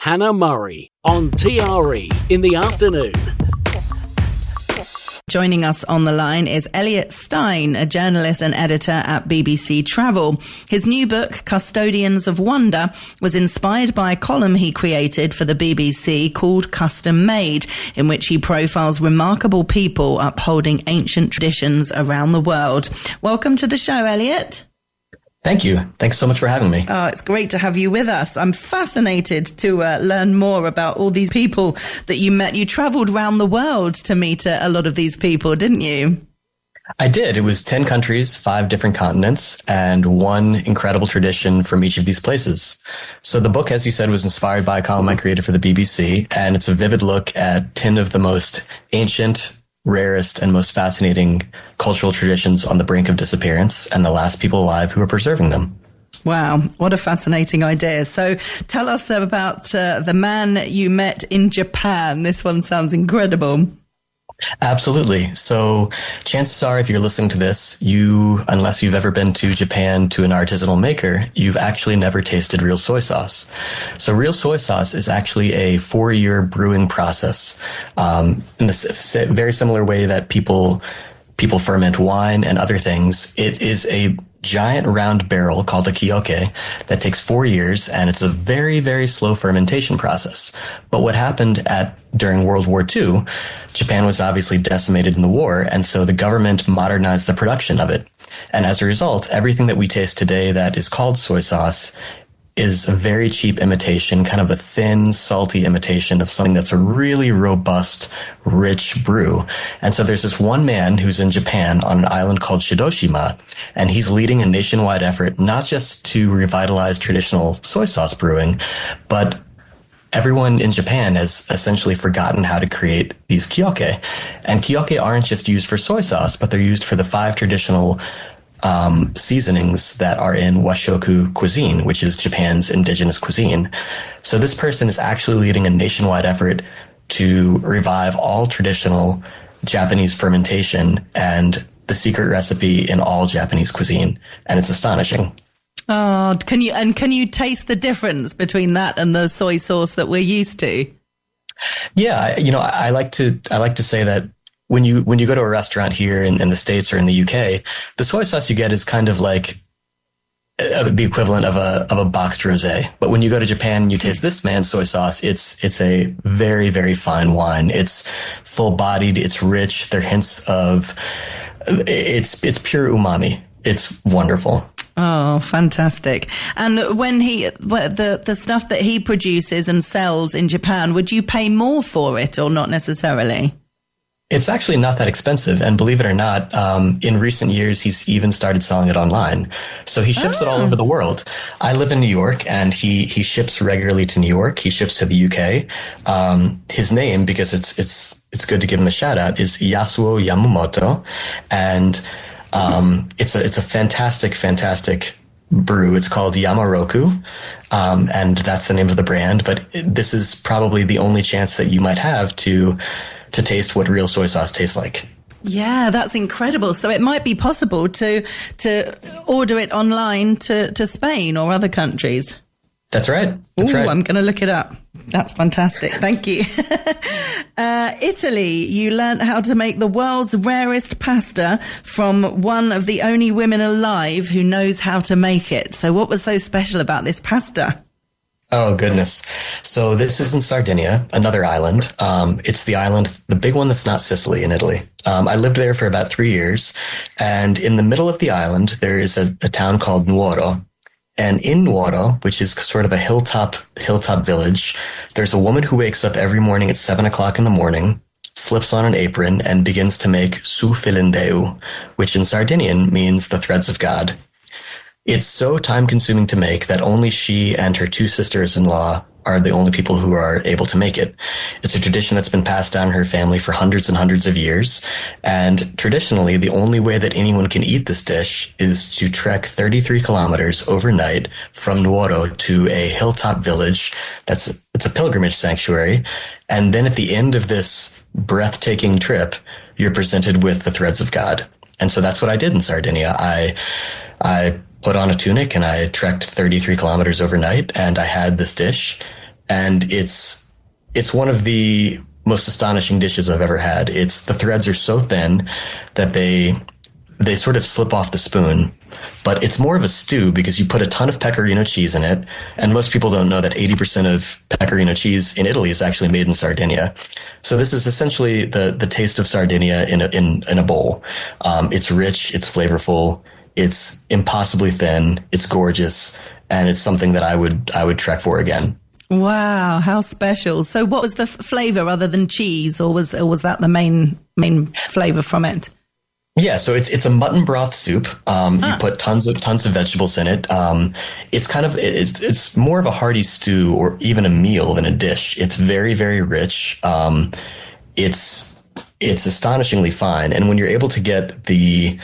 Hannah Murray on TRE in the afternoon. Joining us on the line is Eliot Stein, a journalist and editor at BBC Travel. His new book, Custodians of Wonder, was inspired by a column he created for the BBC called Custom Made, in which he profiles remarkable people upholding ancient traditions around the world. Welcome to the show, Eliot. Thank you. Thanks so much for having me. Oh, it's great to have you with us. I'm fascinated to learn more about all these people that you met. You travelled around the world to meet a lot of these people, didn't you? I did. It was 10 countries, 5 different continents, and one incredible tradition from each of these places. So the book, as you said, was inspired by a column I created for the BBC, and it's a vivid look at 10 of the most ancient, rarest, and most fascinating cultural traditions on the brink of disappearance, and the last people alive who are preserving them. Wow, what a fascinating idea. So tell us about the man you met in Japan. This one sounds incredible. Absolutely. So chances are, if you're listening to this, unless you've ever been to Japan to an artisanal maker, you've actually never tasted real soy sauce. So real soy sauce is actually a 4-year brewing process, in the very similar way that people ferment wine and other things. It is a giant round barrel called a kioke that takes 4 years, and it's a very, very slow fermentation process. But what happened during World War II, Japan was obviously decimated in the war, and so the government modernized the production of it. And as a result, everything that we taste today that is called soy sauce is a very cheap imitation, kind of a thin, salty imitation of something that's a really robust, rich brew. And so there's this one man who's in Japan on an island called Shidoshima, and he's leading a nationwide effort, not just to revitalize traditional soy sauce brewing, but everyone in Japan has essentially forgotten how to create these kioke. And kioke aren't just used for soy sauce, but they're used for the 5 traditional seasonings that are in washoku cuisine, which is Japan's indigenous cuisine. So this person is actually leading a nationwide effort to revive all traditional Japanese fermentation and the secret recipe in all Japanese cuisine. And it's astonishing. Oh, can you taste the difference between that and the soy sauce that we're used to? Yeah, I like to say that when you go to a restaurant here in the States or in the UK, the soy sauce you get is kind of like the equivalent of a boxed rosé. But when you go to Japan and you taste this man's soy sauce, it's a very, very fine wine. It's full bodied. It's rich. There are hints of it's pure umami. It's wonderful. Oh, fantastic. And when the stuff that he produces and sells in Japan, would you pay more for it or not necessarily? It's actually not that expensive. And believe it or not, in recent years, he's even started selling it online. So he ships it all over the world. I live in New York, and he ships regularly to New York. He ships to the UK. His name, because it's good to give him a shout out, is Yasuo Yamamoto. And it's a fantastic brew. It's called Yamaroku, and that's the name of the brand. But this is probably the only chance that you might have to taste what real soy sauce tastes like. Yeah, that's incredible. So it might be possible to order it online to Spain or other countries. That's right. Right. I'm going to look it up. That's fantastic. Thank you. Italy, you learned how to make the world's rarest pasta from one of the only women alive who knows how to make it. So what was so special about this pasta? Oh, goodness. So this is in Sardinia, another island. It's the big one that's not Sicily in Italy. I lived there for about 3 years. And in the middle of the island, there is a town called Nuoro. And in Nuoro, which is sort of a hilltop village, there's a woman who wakes up every morning at 7 o'clock in the morning, slips on an apron, and begins to make su filindeu, which in Sardinian means the threads of God. It's so time-consuming to make that only she and her 2 sisters-in-law are the only people who are able to make it. It's a tradition that's been passed down in her family for hundreds and hundreds of years. And traditionally, the only way that anyone can eat this dish is to trek 33 kilometers overnight from Nuoro to a hilltop village. It's a pilgrimage sanctuary. And then at the end of this breathtaking trip, you're presented with the threads of God. And so that's what I did in Sardinia. I put on a tunic and I trekked 33 kilometers overnight, and I had this dish. and it's one of the most astonishing dishes I've ever had. The threads are so thin that they sort of slip off the spoon, but it's more of a stew because you put a ton of pecorino cheese in it. And most people don't know that 80% of pecorino cheese in Italy is actually made in Sardinia. So this is essentially the taste of Sardinia in a bowl. It's rich, it's flavorful, it's impossibly thin, it's gorgeous, and it's something that I would trek for again. Wow, how special. So what was the flavor other than cheese, or was that the main flavor from it? Yeah, so it's a mutton broth soup. You put tons of vegetables in it. It's more of a hearty stew or even a meal than a dish. It's very, very rich. It's astonishingly fine. And when you're able to get the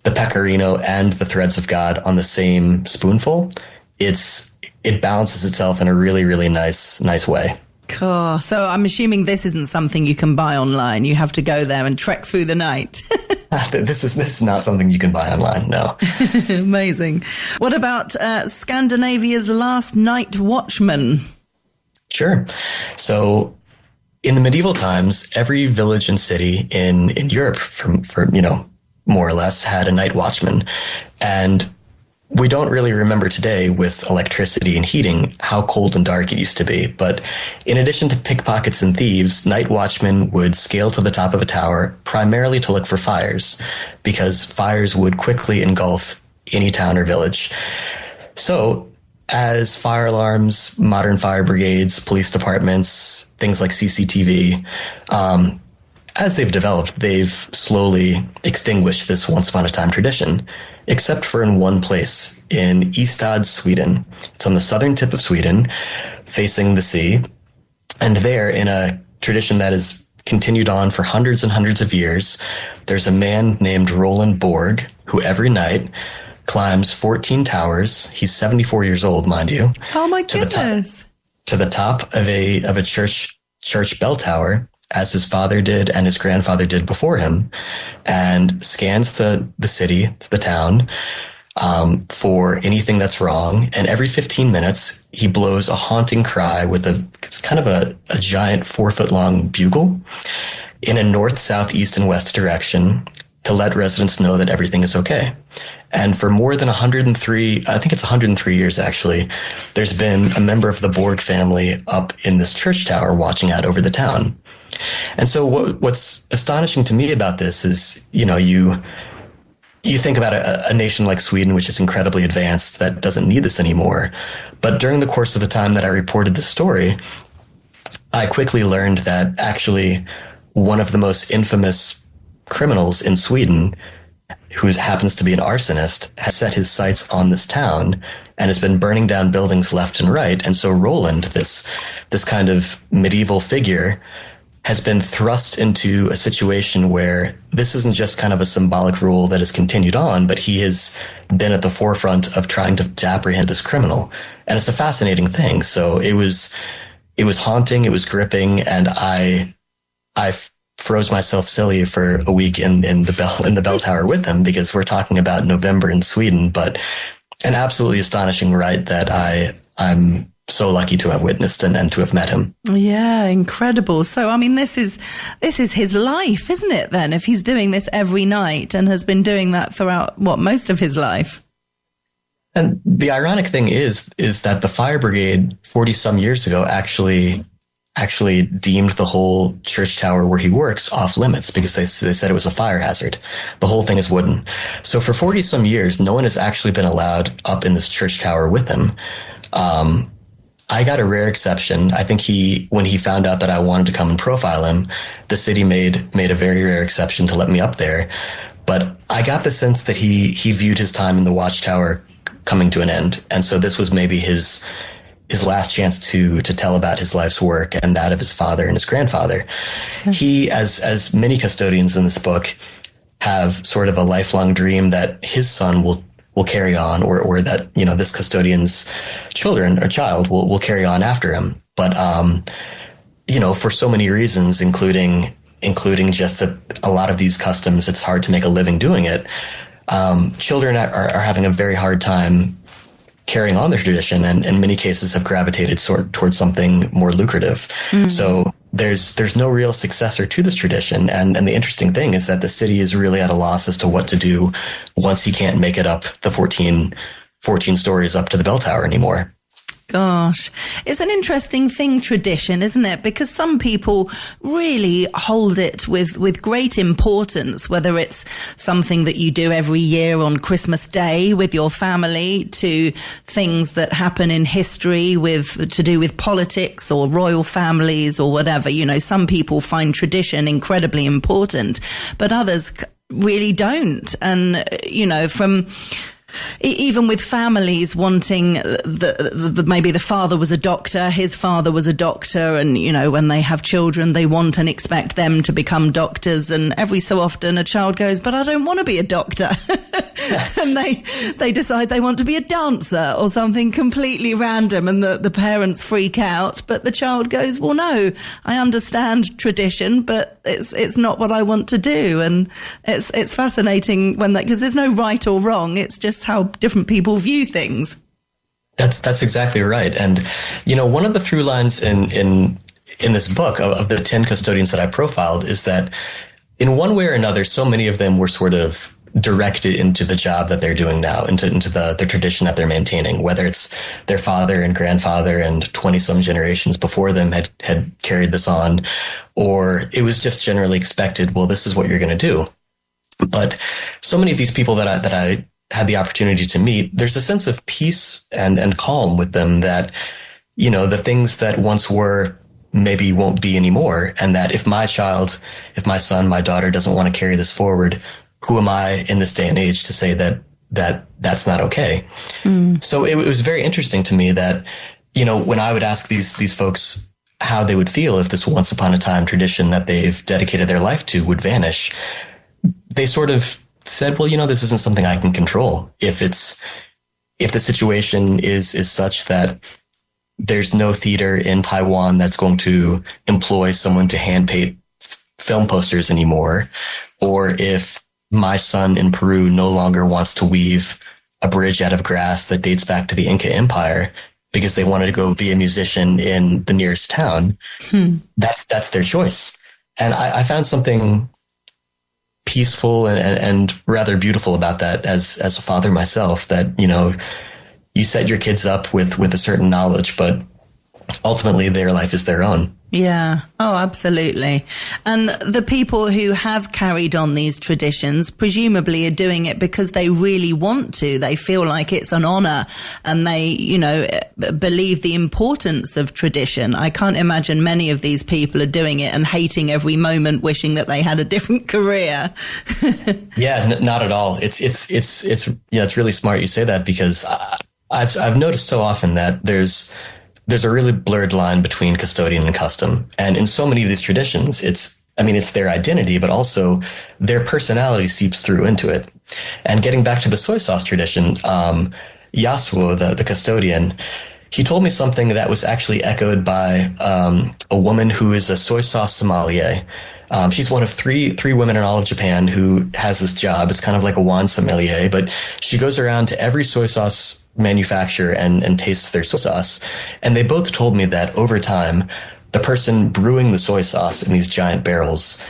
pecorino and the threads of God on the same spoonful, it balances itself in a really, really nice way. Cool. So I'm assuming this isn't something you can buy online. You have to go there and trek through the night. This is not something you can buy online, no. Amazing. What about Scandinavia's last night watchman? Sure. So in the medieval times, every village and city in Europe, for more or less, had a night watchman. And we don't really remember today, with electricity and heating, how cold and dark it used to be. But in addition to pickpockets and thieves, night watchmen would scale to the top of a tower primarily to look for fires, because fires would quickly engulf any town or village. So as fire alarms, modern fire brigades, police departments, things like CCTV, as they've developed, they've slowly extinguished this once upon a time tradition, except for in one place, in Ystad, Sweden. It's on the southern tip of Sweden, facing the sea. And there, in a tradition that has continued on for hundreds and hundreds of years, there's a man named Roland Borg, who every night climbs 14 towers. He's 74 years old, mind you. Oh my goodness. To the top of a church bell tower, as his father did and his grandfather did before him, and scans the city, the town, for anything that's wrong. And every 15 minutes, he blows a haunting cry with it's kind of a giant 4-foot-long bugle in a north, south, east, and west direction to let residents know that everything is okay. And for more than 103, I think it's 103 years actually, there's been a member of the Borg family up in this church tower watching out over the town. And so what's astonishing to me about this is, you think about a nation like Sweden, which is incredibly advanced, that doesn't need this anymore. But during the course of the time that I reported the story, I quickly learned that actually one of the most infamous criminals in Sweden, who happens to be an arsonist, has set his sights on this town and has been burning down buildings left and right. And so Roland, this kind of medieval figure, has been thrust into a situation where this isn't just kind of a symbolic rule that has continued on, but he has been at the forefront of trying to apprehend this criminal. And it's a fascinating thing. So it was haunting, it was gripping, and I froze myself silly for a week in the bell tower with him, because we're talking about November in Sweden, but an absolutely astonishing rite that I'm so lucky to have witnessed and to have met him. Yeah, incredible. So, I mean, this is his life, isn't it then? If he's doing this every night and has been doing that throughout, most of his life? And the ironic thing is that the fire brigade 40 some years ago actually deemed the whole church tower where he works off limits, because they said it was a fire hazard. The whole thing is wooden. So for 40 some years, no one has actually been allowed up in this church tower with him. I got a rare exception. I think when he found out that I wanted to come and profile him, the city made a very rare exception to let me up there. But I got the sense that he viewed his time in the watchtower coming to an end. And so this was maybe his last chance to tell about his life's work and that of his father and his grandfather. He, as many custodians in this book, have sort of a lifelong dream that his son will carry on, or that, this custodian's child will carry on after him. But, for so many reasons, including just that a lot of these customs, it's hard to make a living doing it. Children are having a very hard time carrying on their tradition, and in many cases have gravitated towards something more lucrative. So there's no real successor to this tradition. And the interesting thing is that the city is really at a loss as to what to do once he can't make it up the 14 stories up to the bell tower anymore. Gosh, it's an interesting thing, tradition, isn't it? Because some people really hold it with great importance, whether it's something that you do every year on Christmas Day with your family, to things that happen in history to do with politics or royal families or whatever. You know, some people find tradition incredibly important, but others really don't. And, you know, even with families wanting maybe the father was a doctor, his father was a doctor, and, you know, when they have children, they want and expect them to become doctors. And every so often a child goes, but I don't want to be a doctor. And they decide they want to be a dancer or something completely random, and the parents freak out. But the child goes, well, no, I understand tradition, but it's not what I want to do. And it's fascinating because there's no right or wrong. It's just how different people view things. That's exactly right. And, you know, one of the through lines in this book of the 10 custodians that I profiled is that in one way or another, so many of them were sort of directed into the job that they're doing now, into the tradition that they're maintaining, whether it's their father and grandfather and 20 some generations before them had carried this on, or it was just generally expected, well, this is what you're going to do. But so many of these people that I had the opportunity to meet, there's a sense of peace and calm with them that, you know, the things that once were maybe won't be anymore. And that if my son, my daughter doesn't want to carry this forward, who am I in this day and age to say that's not okay? So it was very interesting to me that, you know, when I would ask these folks how they would feel if this once upon a time tradition that they've dedicated their life to would vanish, they sort of said, well, you know, this isn't something I can control. If the situation is such that there's no theater in Taiwan that's going to employ someone to hand paint film posters anymore, or if my son in Peru no longer wants to weave a bridge out of grass that dates back to the Inca Empire because they wanted to go be a musician in the nearest town, that's their choice. And I found something peaceful and rather beautiful about that as a father myself, that, you know, you set your kids up with a certain knowledge, but ultimately their life is their own. Yeah. Oh, absolutely. And the people who have carried on these traditions presumably are doing it because they really want to. They feel like it's an honor, and they, you know, believe the importance of tradition. I can't imagine many of these people are doing it and hating every moment, wishing that they had a different career. Yeah, not at all. It's really smart you say that, because I've noticed so often that there's a really blurred line between custodian and custom. And in so many of these traditions, it's their identity, but also their personality seeps through into it. And getting back to the soy sauce tradition, Yasuo, the custodian, he told me something that was actually echoed by a woman who is a soy sauce sommelier. She's one of three women in all of Japan who has this job. It's kind of like a wine sommelier, but she goes around to every soy sauce manufacturer and tastes their soy sauce. And they both told me that over time, the person brewing the soy sauce in these giant barrels,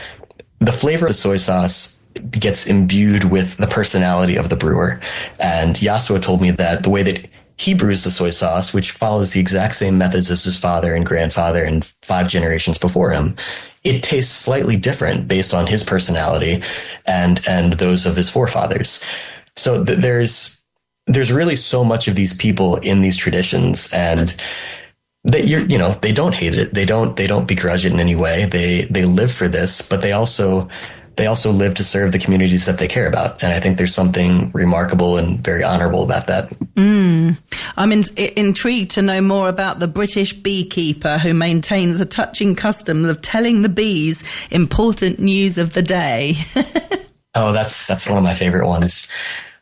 the flavor of the soy sauce gets imbued with the personality of the brewer. And Yasuo told me that the way that he brews the soy sauce, which follows the exact same methods as his father and grandfather and 5 generations before him, it tastes slightly different based on his personality and those of his forefathers. So there's really so much of these people in these traditions, and that they don't hate it. They don't begrudge it in any way. They live for this, but they also live to serve the communities that they care about. And I think there's something remarkable and very honorable about that. I'm intrigued to know more about the British beekeeper who maintains a touching custom of telling the bees important news of the day. Oh, that's one of my favorite ones.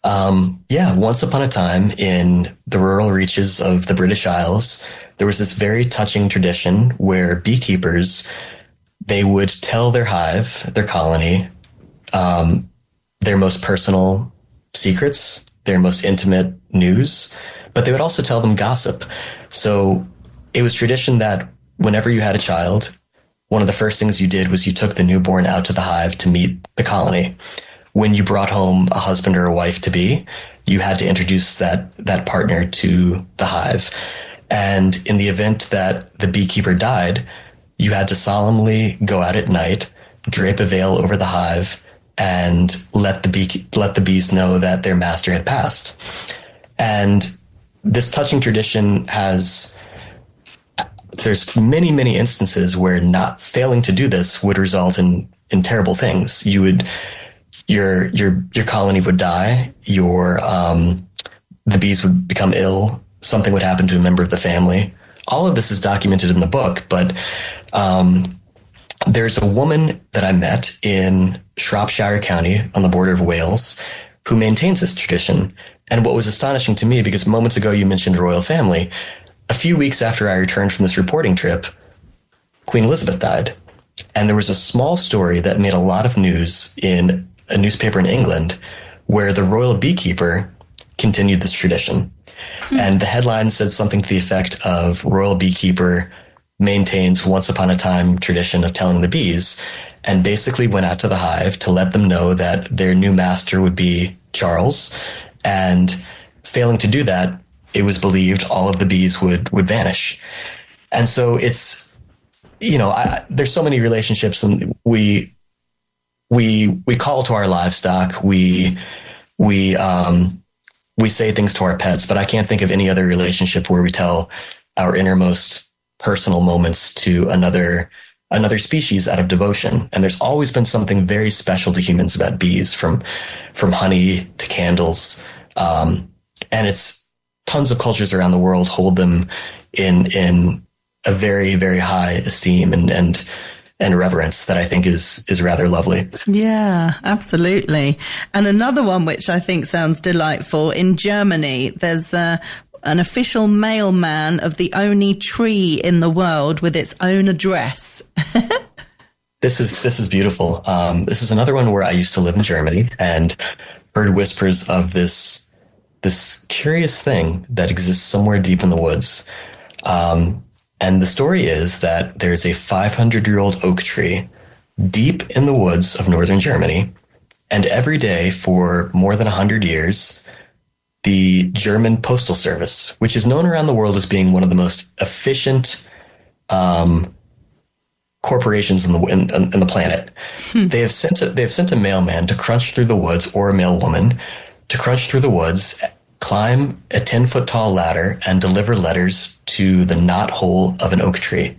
Once upon a time in the rural reaches of the British Isles, there was this very touching tradition where beekeepers, they would tell their hive, their colony, their most personal secrets, their most intimate news, but they would also tell them gossip. So it was tradition that whenever you had a child, one of the first things you did was you took the newborn out to the hive to meet the colony. When you brought home a husband or a wife to be, you had to introduce that partner to the hive. And in the event that the beekeeper died, you had to solemnly go out at night, drape a veil over the hive, and let the bees know that their master had passed. And this touching tradition there's many, many instances where not failing to do this would result in terrible things. Your colony would die, the bees would become ill, something would happen to a member of the family. All of this is documented in the book, but there's a woman that I met in Shropshire County on the border of Wales who maintains this tradition. And what was astonishing to me, because moments ago you mentioned a royal family, a few weeks after I returned from this reporting trip, Queen Elizabeth died. And there was a small story that made a lot of news in a newspaper in England where the royal beekeeper continued this tradition. And the headline said something to the effect of royal beekeeper maintains once upon a time tradition of telling the bees, and basically went out to the hive to let them know that their new master would be Charles. And failing to do that, it was believed all of the bees would vanish. And so it's, there's so many relationships, and we call to our livestock. We say things to our pets, but I can't think of any other relationship where we tell our innermost personal moments to another species out of devotion. And there's always been something very special to humans about bees, from honey to candles. And it's tons of cultures around the world hold them in a very, very high esteem and reverence that I think is rather lovely. Yeah, absolutely. And another one which I think sounds delightful, in Germany, there's an official mailman of the only tree in the world with its own address. This is beautiful. This is another one where I used to live in Germany and heard whispers of this curious thing that exists somewhere deep in the woods. And the story is that there's a 500-year-old oak tree deep in the woods of northern Germany, and every day for more than 100 years, the German Postal Service, which is known around the world as being one of the most efficient corporations in the planet, they have sent a mailman to crunch through the woods, or a mailwoman to crunch through the woods, climb a 10-foot tall ladder, and deliver letters to the knothole of an oak tree.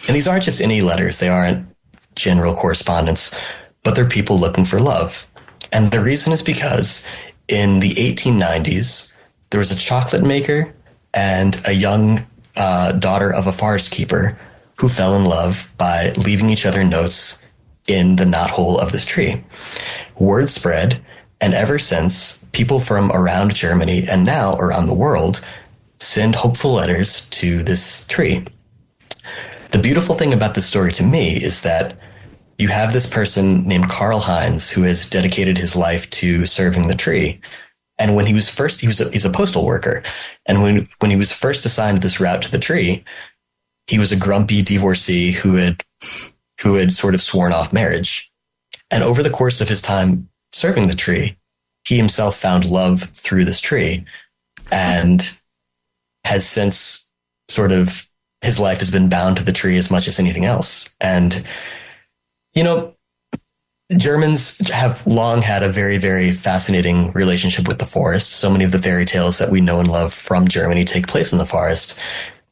And these aren't just any letters. They aren't general correspondence, but they're people looking for love. And the reason is because in the 1890s, there was a chocolate maker and a young daughter of a forest keeper who fell in love by leaving each other notes in the knothole of this tree. Word spread, and ever since, people from around Germany and now around the world send hopeful letters to this tree. The beautiful thing about this story to me is that you have this person named Karl Heinz who has dedicated his life to serving the tree. And when he was first, he's a postal worker. And when he was first assigned this route to the tree, he was a grumpy divorcee who had sort of sworn off marriage. And over the course of his time serving the tree, he himself found love through this tree, and has since his life has been bound to the tree as much as anything else. And, Germans have long had a very, very fascinating relationship with the forest. So many of the fairy tales that we know and love from Germany take place in the forest.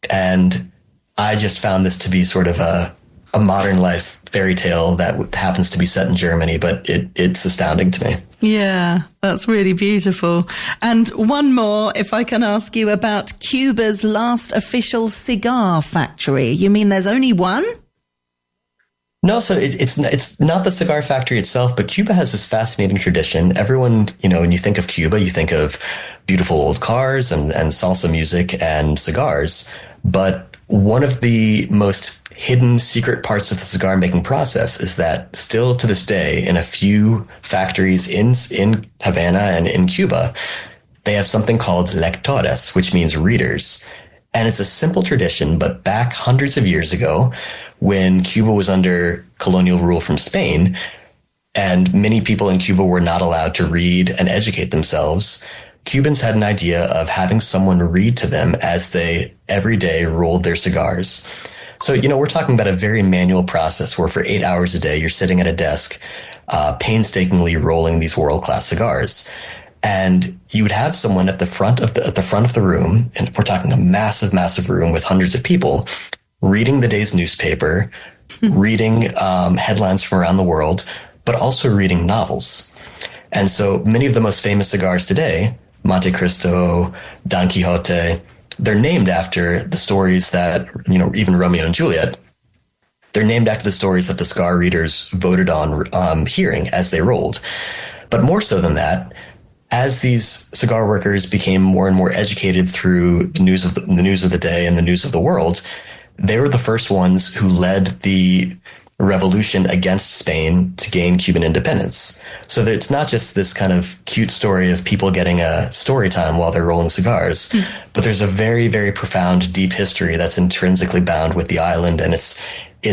And I just found this to be sort of a modern life fairy tale that happens to be set in Germany, but it's astounding to me. Yeah, that's really beautiful. And one more, if I can ask you about Cuba's last official cigar factory. You mean there's only one? No, so it's not the cigar factory itself, but Cuba has this fascinating tradition. Everyone, when you think of Cuba, you think of beautiful old cars and salsa music and cigars. But one of the most hidden secret parts of the cigar making process is that still to this day, in a few factories in Havana and in Cuba, they have something called lectores, which means readers. And it's a simple tradition, but back hundreds of years ago, when Cuba was under colonial rule from Spain, and many people in Cuba were not allowed to read and educate themselves, Cubans had an idea of having someone read to them as they every day rolled their cigars. So, we're talking about a very manual process where for 8 hours a day, you're sitting at a desk, painstakingly rolling these world-class cigars. And you would have someone at the front of the room, and we're talking a massive, massive room with hundreds of people, reading the day's newspaper, reading headlines from around the world, but also reading novels. And so many of the most famous cigars today, Monte Cristo, Don Quixote, they're named after the stories that, even Romeo and Juliet, they're named after the stories that the cigar readers voted on hearing as they rolled. But more so than that, as these cigar workers became more and more educated through the news of the day and the news of the world, they were the first ones who led the revolution against Spain to gain Cuban independence. So that it's not just this kind of cute story of people getting a story time while they're rolling cigars, but there's a very, very profound, deep history that's intrinsically bound with the island and its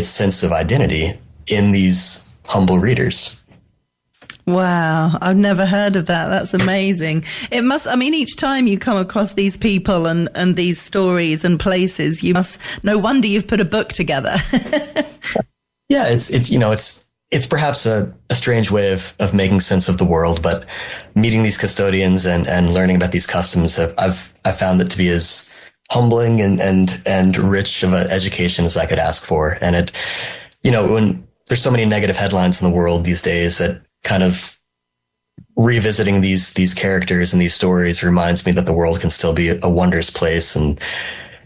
sense of identity in these humble readers. Wow, I've never heard of that. That's amazing. It must, each time you come across these people and these stories and places, no wonder you've put a book together. Yeah, it's perhaps a strange way of making sense of the world, but meeting these custodians and learning about these customs, I've found it to be as humbling and rich of an education as I could ask for. And it, when there's so many negative headlines in the world these days, that kind of revisiting these characters and these stories reminds me that the world can still be a wondrous place, and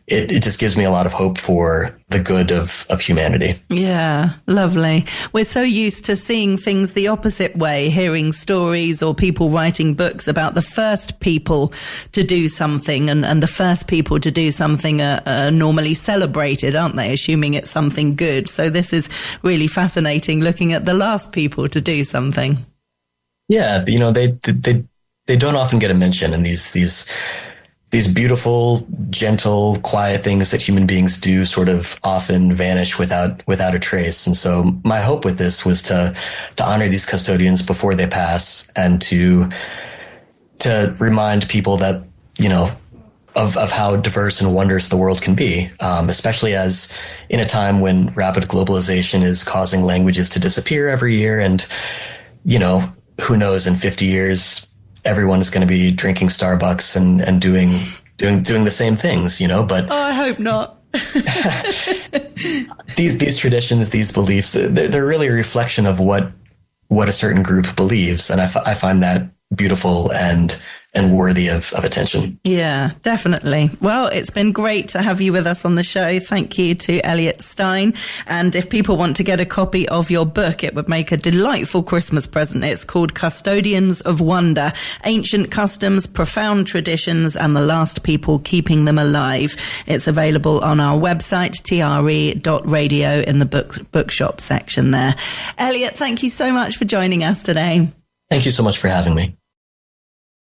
it just gives me a lot of hope for the good of humanity. Yeah, lovely. We're so used to seeing things the opposite way, hearing stories or people writing books about the first people to do something, and the first people to do something are normally celebrated, aren't they? Assuming it's something good. So this is really fascinating, looking at the last people to do something. Yeah, they don't often get a mention, and these beautiful, gentle, quiet things that human beings do sort of often vanish without a trace. And so my hope with this was to honor these custodians before they pass, and to remind people that, of how diverse and wondrous the world can be, especially as in a time when rapid globalization is causing languages to disappear every year. And, who knows, in 50 years, everyone is going to be drinking Starbucks and doing the same things, but I hope not. these traditions, these beliefs, they're really a reflection of what a certain group believes. And I find that beautiful and worthy of attention. Yeah, definitely. Well, it's been great to have you with us on the show. Thank you to Eliot Stein. And if people want to get a copy of your book, it would make a delightful Christmas present. It's called Custodians of Wonder: Ancient Customs, Profound Traditions, and the Last People Keeping Them Alive. It's available on our website, TRE.radio, in the bookshop section there. Eliot, thank you so much for joining us today. Thank you so much for having me.